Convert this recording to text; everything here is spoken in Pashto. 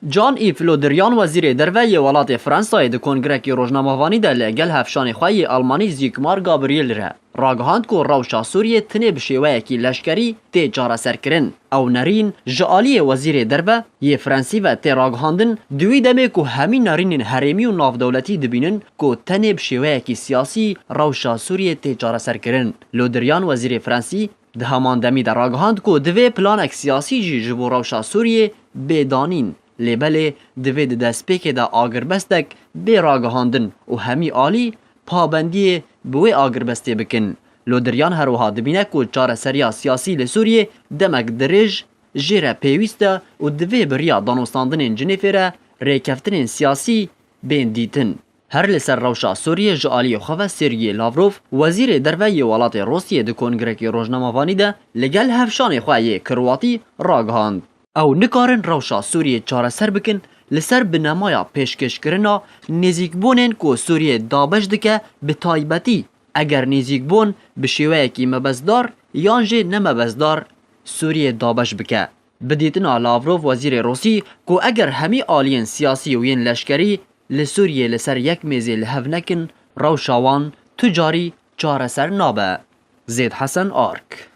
جان ایف لودریان وزیر دروی ولات فرانسای د کنگرکی روزنامه‌وانی ده لگل هفشان خوی آلمانی زیگمار گابریل ره راگهاند کو روشا سوریه تنه بشیوه کی لشکری تی جارا سرکرن او نرین جالی وزیر دربه یه فرانسی و تی راگهاندن دوی دمه کو همین نرین هرمی و ناف دولتی دبینن کو تنه بشیوه کی سیاسی روشا سوریه تی جارا سرکرن. لودریان وزیر فرانسی ده همان دمی در راگهاند کو دوی پلانک سیاسی جی جبو روشا سوریه بدانین لیبل دوید دستپیک دا آگربستک بی راگهاندن و همی آلی پابندی بوی آگربستی بکن. لودریان هروها دبینه که چاره سریا سیاسی لسوریه دمک درج جیره پیوسته و دوی بریا دانوستاندن جنیفیره ریکفتن سیاسی بین دیتن. هر لسر روشا سوریه جالی خواه سرگی لاوروف وزیر دروی ولات روسیه ده کنگرکی روزنامه‌وانی ده لگل هفشان خواه کرواتی راگهاند. او نکارن روشا سوریه چاره سر بکن لسر بنمایا پیشکش کرنا نزیک بونن کو سوریه دابش دکه به تایبتی اگر نزیک بون بشیوه کی مبزدار یانجه نمبزدار سوریه دابش بکه. بدیتنا لاوروف وزیر روسی کو اگر همی آلین سیاسی و ین لشکری لسوریه لسر یک میزی لحو نکن روشاوان تجاری چاره سر نابه. زید حسن آرک